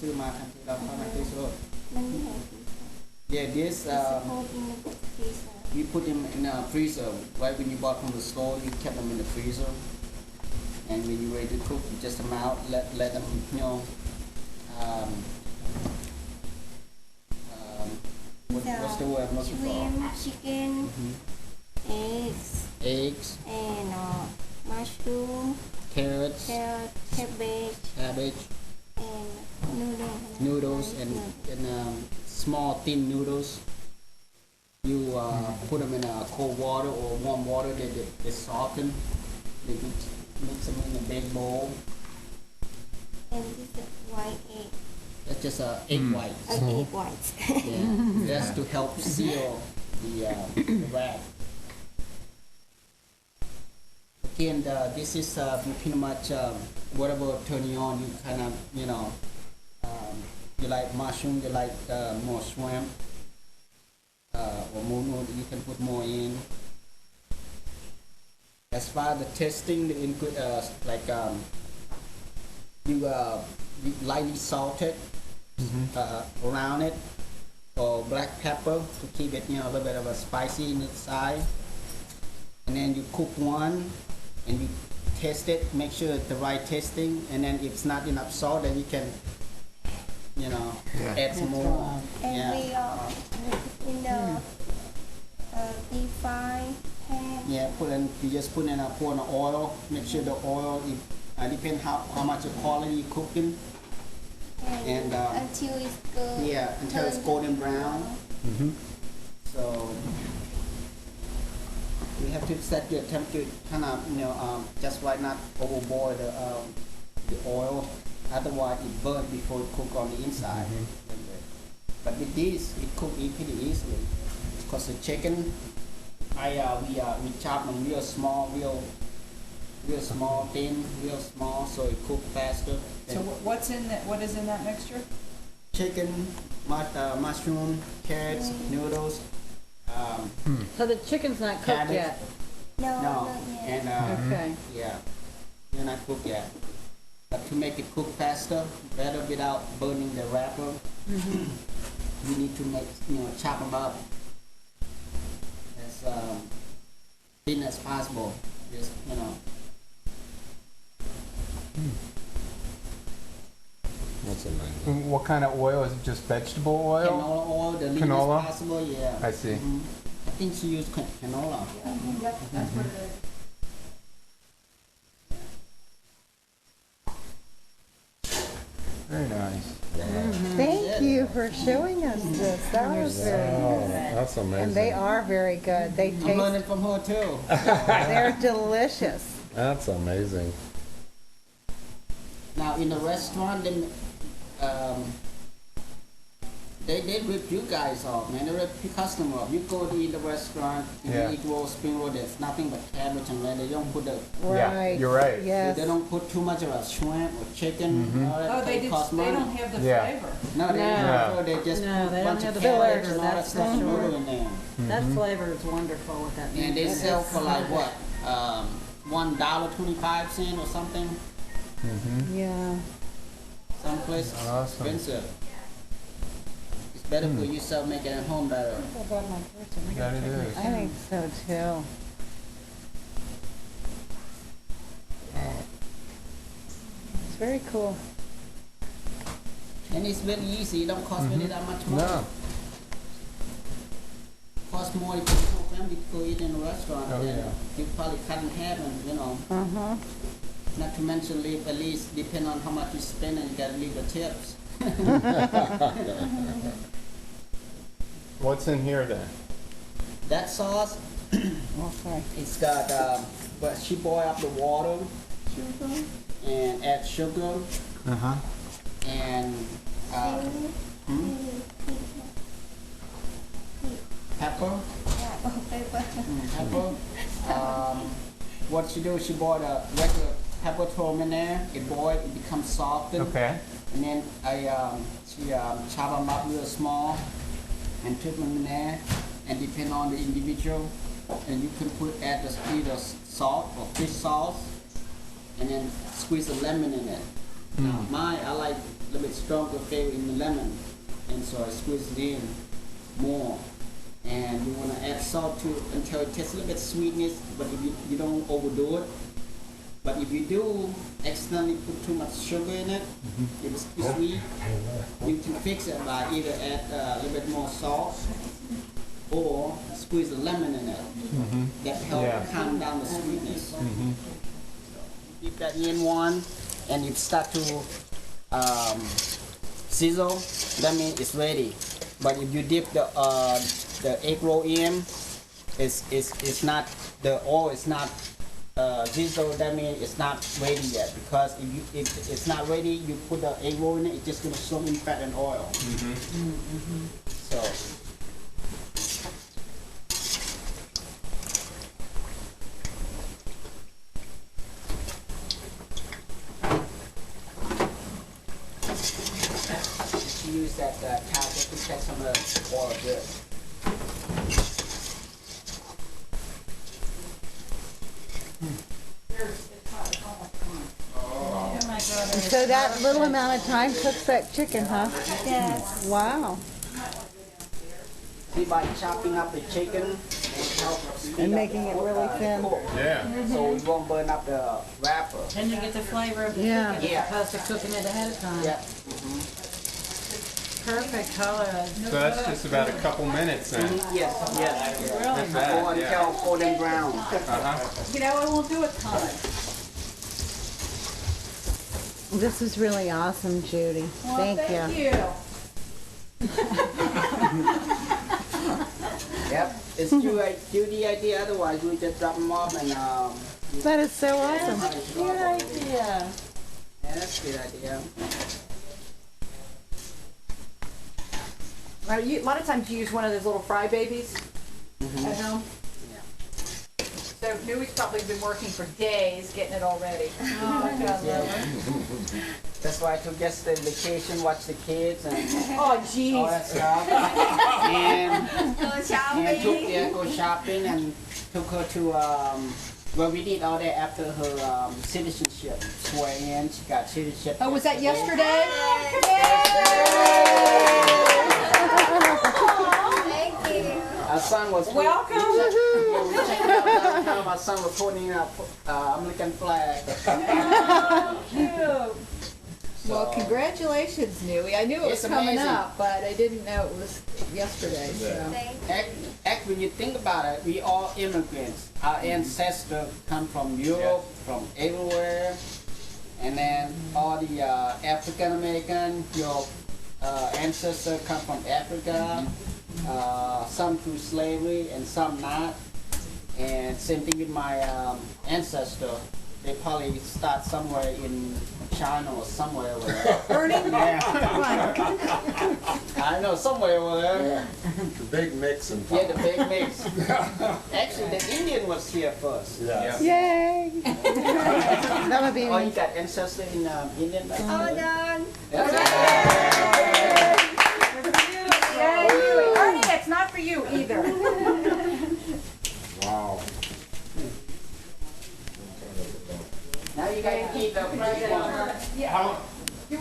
ซื้อมาทันทีเราเข้ามาที่สุด Yeah, this we put them in a freezer. Right when you bought from the store, you kept them in the freezer, and when you're ready to cook, you just them out, let them, you know. What's the word I'm looking for? Shrimp, chicken, Eggs, and mushroom, carrots, cabbage, and noodles, and small thin noodles. You put them in cold water or warm water. They soften. They mix them in a big bowl. And this is white egg. That's just egg whites. Egg whites. Yeah, that's to help seal the wrap. Again, this is pretty much whatever turn you on. You kind of, you know, you like mushroom, you like more shrimp, or more noodle, you can put more in. As far as the tasting, the like you lightly salted around it, or black pepper to keep it, you know, a little bit of a spicy inside. And then you cook one, and you taste it, make sure it's the right tasting, and then if it's not enough salt, then you can, you know, add some more. And we in the deep fry pan. Yeah, you just put in pour in the oil. Make sure the oil, depends how much quality you cooking. And until it's good. Yeah, until it's golden brown. So you have to set your temperature kind of, you know, just right, not overboil the oil. Otherwise, it burns before it cook on the inside. But with this, it cook pretty easily. Because the chicken, we chop them real small, real small, thin, real small, so it cook faster. So what's in that? What is in that mixture? Chicken, mushroom, carrots, noodles. So the chicken's not cooked cabbage. yet? No, No, not yet. and Okay. yeah, they're not cooked yet. But to make it cook faster, better without burning the wrapper, you need to make, you know, chop them up as thin as possible. Just, you know. That's amazing. What kind of oil? Is it just vegetable oil? Canola oil, the least Canola? possible, yeah. I see. I think she used canola. That's what it is. Very nice. Thank you for showing us this. That was very Oh, good. that's amazing. And they are very good. They I'm taste, learning from her too. they're delicious. That's amazing. Now in the restaurant, they rip you guys off, man. They rip your customer off. You go to eat the restaurant, you Yeah. eat roll, spring roll. There's nothing but cabbage and lettuce. They don't put the, Yeah, Right. you're right. Yes. they don't put too much of a shrimp or chicken. All that Oh, they cost money. don't have the Yeah. flavor. No, they No. don't. They just No, put they a don't bunch have of the cabbage flavor, and all that that's stuff for and sure. noodle in there. That flavor is wonderful with that. And they meat. sell It's for like so what, $1.25 or something. good. Yeah. Some places Awesome. expensive. It's better for yourself making it at home better. That it is. I think so too. It's very cool. And it's very easy. It don't cost really that much money. No. Cost more if you go family to go eat in a restaurant. Oh, then yeah. you probably cut in half and, you know, Uh-huh. not to mention leave at least depend on how much you spend and you gotta leave the tips. What's in here then? That sauce, Okay. it's got, but she boil up the water and add sugar Uh-huh. and pepper. Pepper. What she do, she boil the regular pepper, throw them in there. It boil, it becomes softened. Okay. And then she chop them up real small and put them in there. And depend on the individual, and you can add either salt or fish sauce, and then squeeze a lemon in it. Now mine, I like a little bit stronger flavor in the lemon, and so I squeeze it in more. And you want to add salt to it until it tastes a little bit sweetness, but if you don't overdo it. But if you do accidentally put too much sugar in it, it's too sweet. You can fix it by either add a little bit more salt or squeeze a lemon in it. That helps calm down the sweetness. Dip that in one, and it start to sizzle. That means it's ready. But if you dip the egg roll in, it's not, the oil is not sizzle. That means it's not ready yet. Because if it's not ready, you put the egg roll in it, it's just gonna soak in fat and oil. So. Use that towel just to take some of the oil good. So that little amount of time cooks that chicken, huh? Yes. Wow. See, by chopping up the chicken, it helps speed And up making it really thin. cook. Yeah. So we won't burn up the wrapper. Then you get the flavor of the Yeah. chicken Yeah. as opposed to cooking it ahead of time. Yeah. Perfect color. So that's just about a couple minutes then. Yes. Yes. Really? Go until golden brown. You know, I won't do a ton. This is really awesome, Judy. Well, Thank you. you. Yep. It's Judy idea. Otherwise, we just drop them off and That is so awesome. Good idea. Yeah, that's a good idea. A lot of times you use one of those little fry babies at home. Yeah. So Newie's probably been working for days getting it all ready. Yeah. That's why I took yesterday vacation, watch the kids and Oh, all jeez. that stuff. and go shopping and took her to well, we did all that after her citizenship swearing in. She got citizenship. Oh, was that yesterday? Thank you. Our son was Welcome. Yeah, we checked out downtown. My son was holding up American flag. Cute. Well, congratulations, Newie. I knew it was It's coming amazing. up, but I didn't know it was yesterday. So. Thank When you think about it, we all immigrants. Our ancestors come from Europe, from everywhere, and then all the African American, your ancestors come from Africa. Some through slavery and some not. And same thing with my ancestor. They probably start somewhere in China or somewhere over there. Ernie? Yeah. I know, somewhere over there. The big mix and Yeah, the big mix. Actually, the Indian was here first. Yeah. Yay. That would be Oh, you got ancestors in Indian back Oh, there? done. Yay, Newie. Ernie, it's not for you either. Wow. Now you got to keep the fresh one.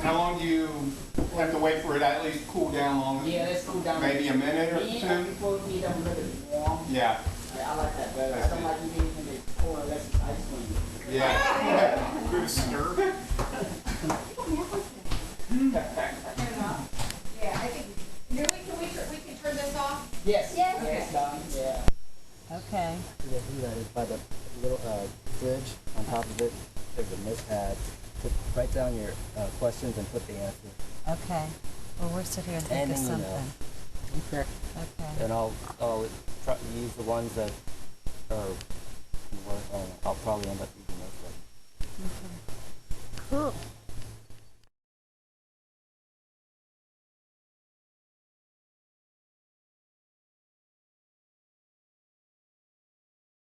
How long do you have to wait for it to at least cool down long? Yeah, let's cool down. Maybe a minute or Me, two? people need them a little bit warm. Yeah. Yeah, I like that better. Somebody need them to pour less ice cream. Yeah. Good stir. Yeah, I think, Newie, we can turn this off? Yes. Yes. Yes, done. Yeah. Okay. Yeah, do that is by the little bridge on top of it. There's a mist pad. Write down your questions and put the answer. Okay. Well, we're sitting here and think of Anything you know. something. Okay. Okay. And I'll try to use the ones that are. I'll probably end up using those. cool.